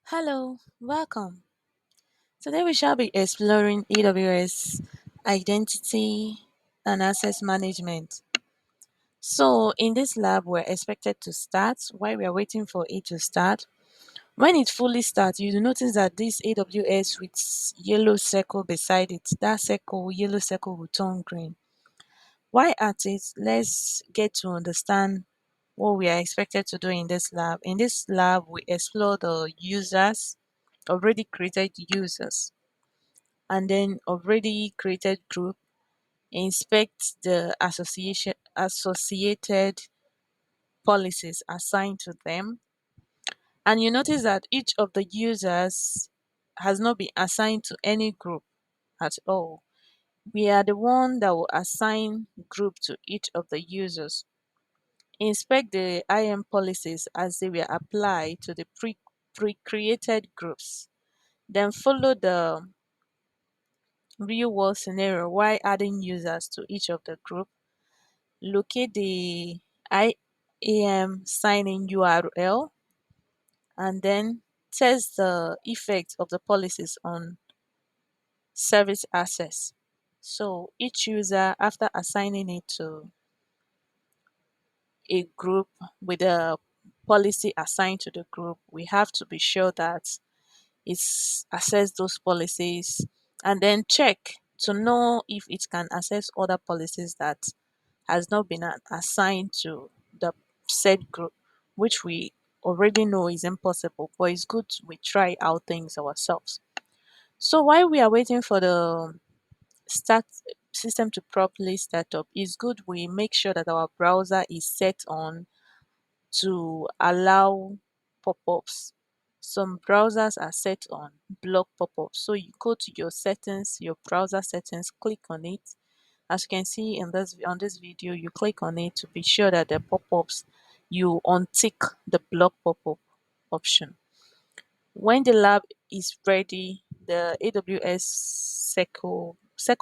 Hello, welcome. Today we shall be exploring AWS identity and access management. So, in this lab, we're expected to start. While we are waiting for it to start, when it fully starts, you will notice that this AWS with yellow circle beside it, that circle, yellow circle will turn green. Why at it? Let's get to understand what we are expected to do in this lab. In this lab, we explore the users, already created users, and then already created group, inspect the associated policies assigned to them. And you notice that each of the users has not been assigned to any group at all. We are the one that will assign group to each of the users. Inspect the IAM policies as they were applied to the pre-created groups. Then follow the real world scenario while adding users to each of the group. Locate the IAM sign-in URL and then test the effect of the policies on service access. So each user, after assigning it to a group with a policy assigned to the group, we have to be sure that it's access those policies and then check to know if it can access other policies that has not been assigned to the said group, which we already know is impossible, but it's good we try out things ourselves. So while we are waiting for the start system to properly start up, it's good we make sure that our browser is set on to allow pop-ups. Some browsers are set on block pop-ups. So you go to your settings, your browser settings, click on it. As you can see in this on this video, you click on it to be sure that the pop-ups you untick the block pop-up option. When the lab is ready, the AWS circle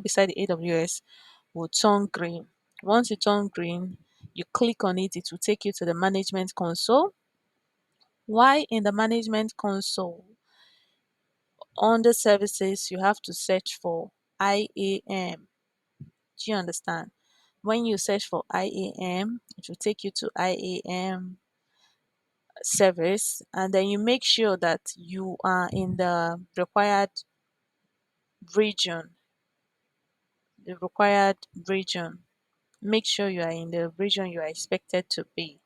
beside the AWS will turn green. Once it turns green, you click on it, it will take you to the management console. Why in the management console, under services, you have to search for IAM. Do you understand? When you search for IAM, it will take you to IAM service, and then you make sure that you are in the required region. The required region. Make sure you are in the region you are expected to be.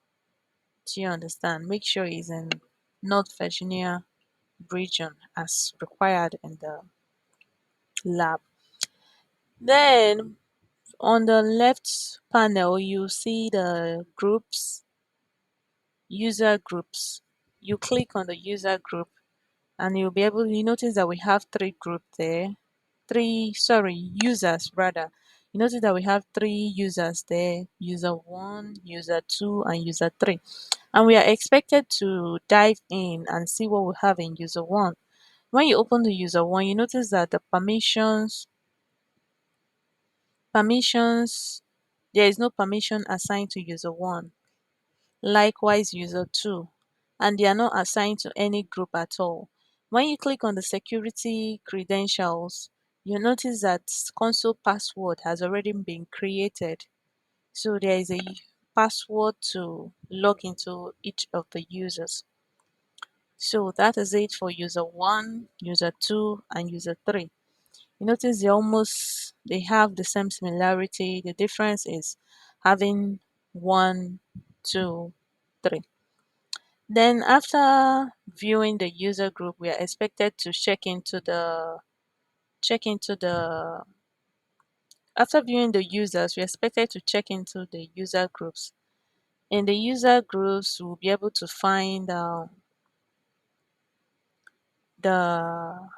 Do you understand? Make sure it's in North Virginia region as required in the lab. Then on the left panel, you see the groups, user groups. You click on the user group and you notice that we have three groups there. Users rather. You notice that we have three users there, user one, user two, and user three. And we are expected to dive in and see what we have in user one. When you open the user one, you notice that the permissions, there is no permission assigned to user one. Likewise, user two, and they are not assigned to any group at all. When you click on the security credentials, you notice that console password has already been created. So there is a password to log into each of the users. So that is it for user one, user two, and user three. You notice they have the same similarity. The difference is having one, two, three. Then after viewing the user group, we are expected to check into the after viewing the users, we are expected to check into the user groups. In the user groups, we'll be able to find the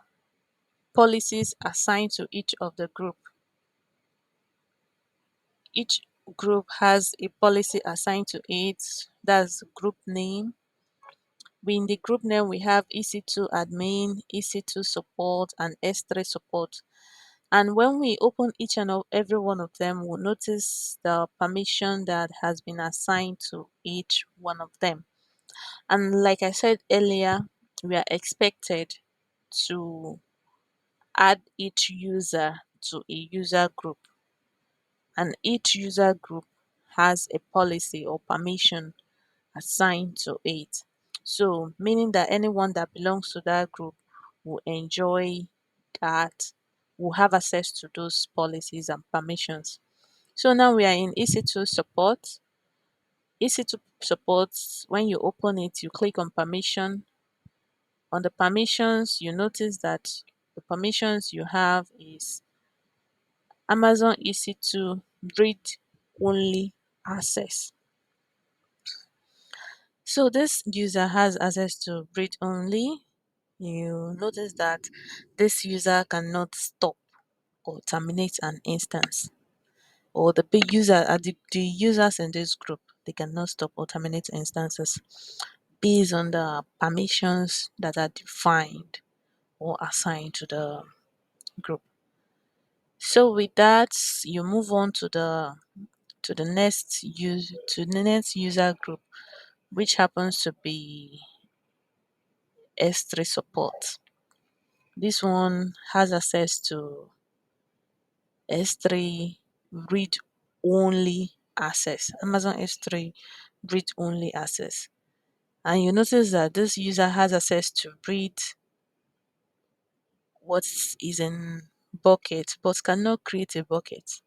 policies assigned to each of the group. Each group has a policy assigned to it. That's group name. In the group name, we have EC2 admin, EC2 support, and S3 support. And when we open each and every one of them, we'll notice the permission that has been assigned to each one of them. And like I said earlier, we are expected to add each user to a user group, and each user group has a policy or permission assigned to it. So, meaning that anyone that belongs to that group will enjoy that, will have access to those policies and permissions. So now we are in EC2 support. EC2 support, when you open it, you click on permission. On the permissions, you notice that the permissions you have is Amazon EC2 read only access. So this user has access to read only. You notice that this user cannot stop or terminate an instance, or the big user the users in this group, they cannot stop or terminate instances based on the permissions that are defined or assigned to the group. So with that, you move on to the next user group, which happens to be S3 support. This one has access to S3 read only access, Amazon S3 read only access. And you notice that this user has access to read what is in bucket, but cannot create a bucket,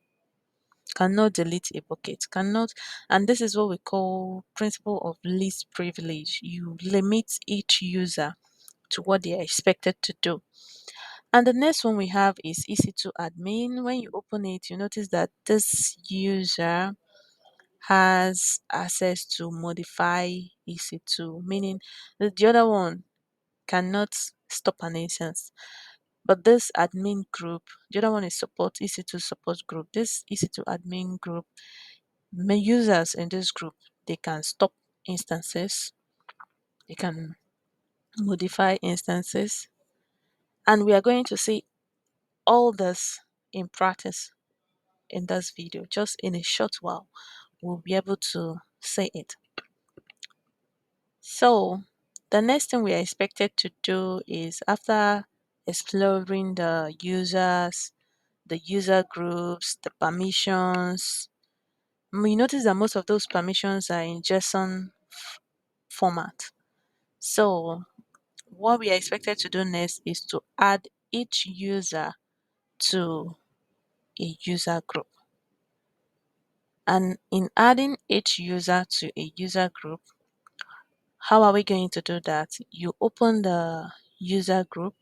cannot delete a bucket, cannot. And this is what we call principle of least privilege. You limit each user to what they are expected to do. And the next one we have is EC2 admin. When you open it, you notice that this user has access to modify EC2, meaning the other one cannot stop an instance. But this admin group, the other one is support, EC2 support group. This EC2 admin group, users in this group, they can stop instances, they can modify instances. And we are going to see all this in practice in this video. Just in a short while, we'll be able to say it. So the next thing we are expected to do is, after exploring the users, the user groups, the permissions, we notice that most of those permissions are in JSON format. So what we are expected to do next is to add each user to a user group. And in adding each user to a user group, how are we going to do that? You open the user group.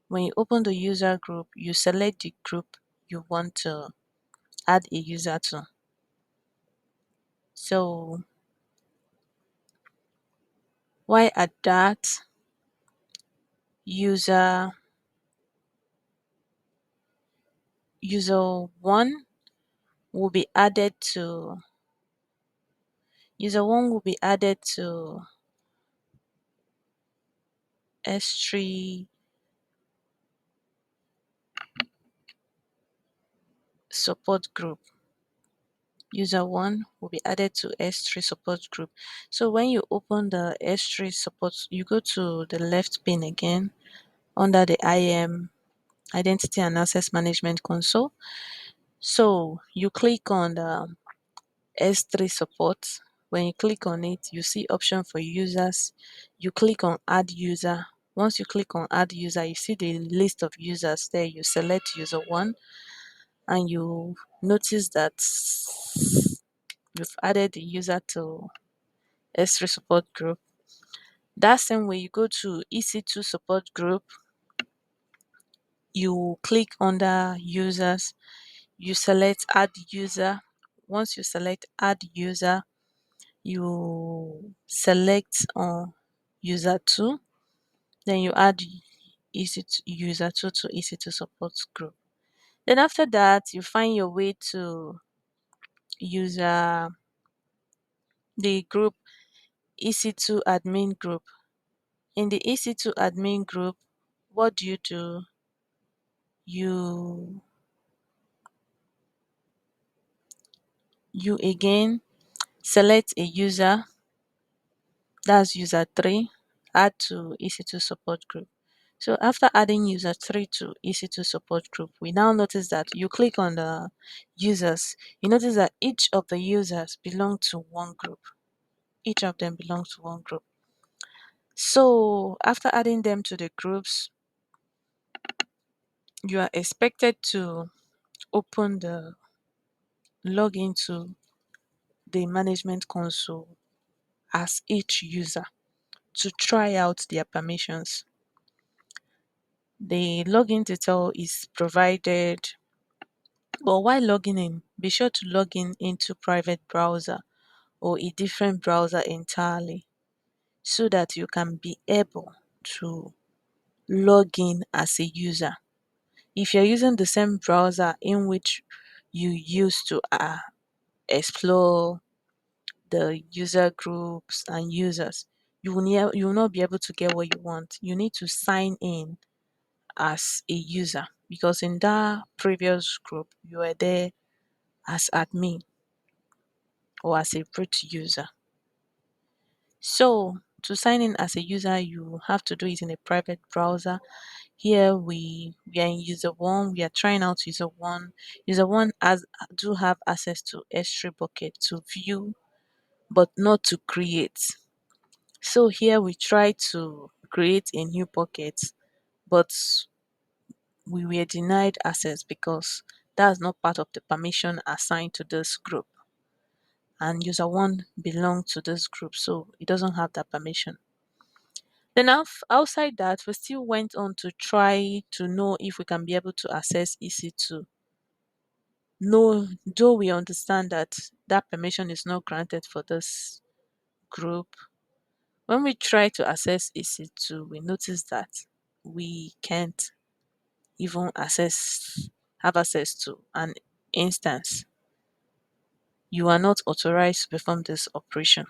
When you open the user group, you select the group you want to add a user to. So while at that, user user one will be added to user one will be added to S3 support group. User one will be added to S3 support group. So when you open the S3 support, you go to the left pane again under the IAM, Identity and Access Management console. So you click on the S3 support. When you click on it, you see option for users. You click on add user. Once you click on add user, you see the list of users there. You select user one, and you notice that you've added the user to S3 support group. That same way, you go to EC2 support group, you click under users, you select add user. Once you select add user, you select on user 2, then you add EC2 user 2 to EC2 support group. Then after that, you find your way to user the group EC2 admin group. In the EC2 admin group, what do? You you again select a user, that's user 3, add to EC2 support group. So after adding user 3 to EC2 support group, we now notice that you click on the users, you notice that each of the users belong to one group. Each of them belongs to one group. So after adding them to the groups, you are expected to open the log into the management console as each user to try out their permissions. The login detail is provided, but while logging in, be sure to log in into private browser or a different browser entirely so that you can be able to log in as a user. If you're using the same browser in which you used to explore the user groups and users, you will not be able to get what you want. You need to sign in as a user because in that previous group you were there as admin or as a root user. So to sign in as a user, you have to do it in a private browser. Here we are in user one. We are trying out user one. User one has do have access to S3 bucket to view, but not to create. So here we try to create a new bucket, but we were denied access because that's not part of the permission assigned to this group. And user one belongs to this group, so it doesn't have that permission. Then outside that, we still went on to try to know if we can be able to access EC2. No, though we understand that that permission is not granted for this group. When we try to access EC2, we notice that we can't even have access to an instance. You are not authorized to perform this operation.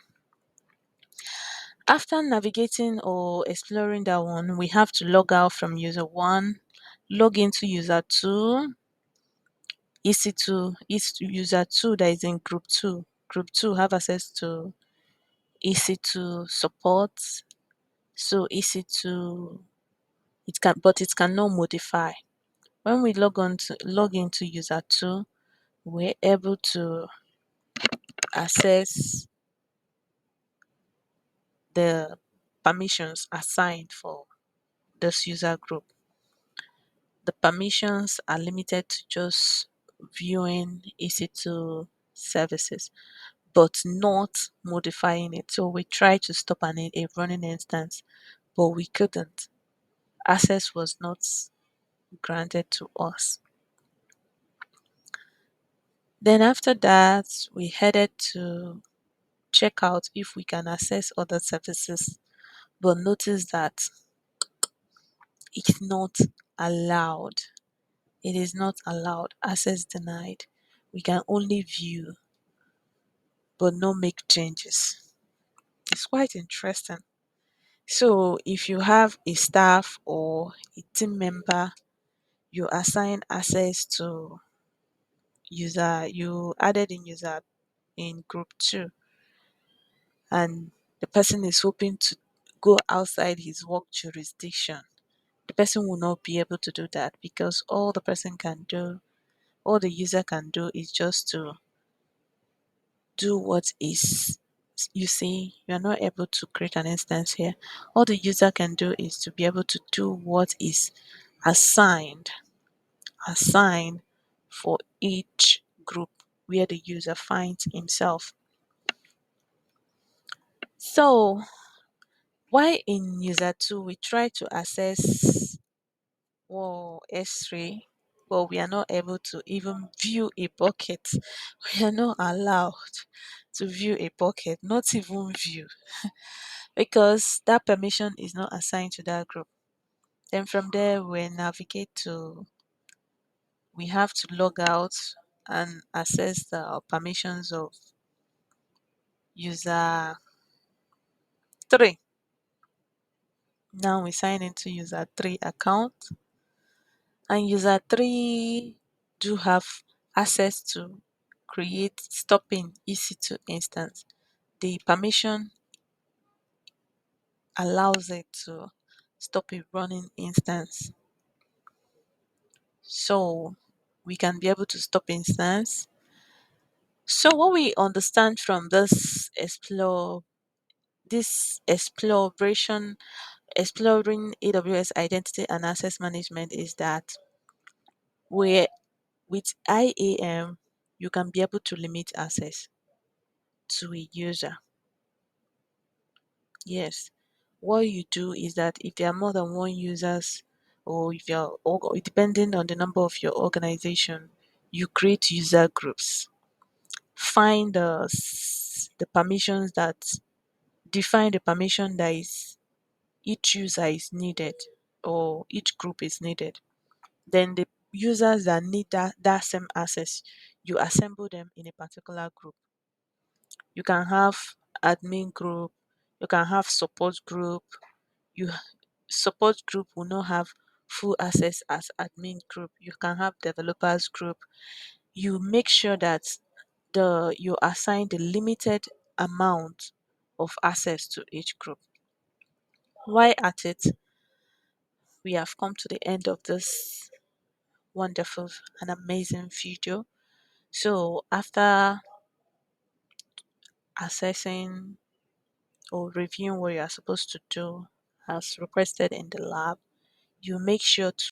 After navigating or exploring that one, we have to log out from user one, log into user two, EC2, is user two that is in group two. Group two have access to EC2 support. So EC2 it cannot modify. When we log into user two, we're able to access the permissions assigned for this user group. The permissions are limited to just viewing EC2 services, but not modifying it. So we tried to stop a running instance, but we couldn't. Access was not granted to us. Then after that, we headed to check out if we can access other services, but notice that it's not allowed. It is not allowed. Access denied. We can only view but not make changes. It's quite interesting. So if you have a staff or a team member, you assign access to user, you added in user in group two, and the person is hoping to go outside his work jurisdiction. The person will not be able to do that because all the user can do is just to do what is, you see, you're not able to create an instance here. All the user can do is to be able to do what is assigned assigned for each group where the user finds himself. So while in user 2 we try to access S3, but we are not able to even view a bucket. We are not allowed to view a bucket, not even view, because that permission is not assigned to that group. Then from there we have to log out and access the permissions of user 3. Now we sign into user 3 account, and user 3 do have access to create stopping EC2 instance. The permission allows it to stop a running instance. So we can be able to stop instance. So what we understand from this exploration exploring AWS identity and access management is that we with IAM you can be able to limit access to a user. Yes. What you do is that if there are more than one users, or if depending on the number of your organization, you create user groups. Find the permissions that define the permission that is each user is needed or each group is needed. Then the users that need that same access, you assemble them in a particular group. You can have admin group, you can have support group. You support group will not have full access as admin group. You can have developers group. You make sure that the you assign the limited amount of access to each group. While at it, we have come to the end of this wonderful and amazing video. So after assessing or reviewing what you are supposed to do as requested in the lab, you make sure to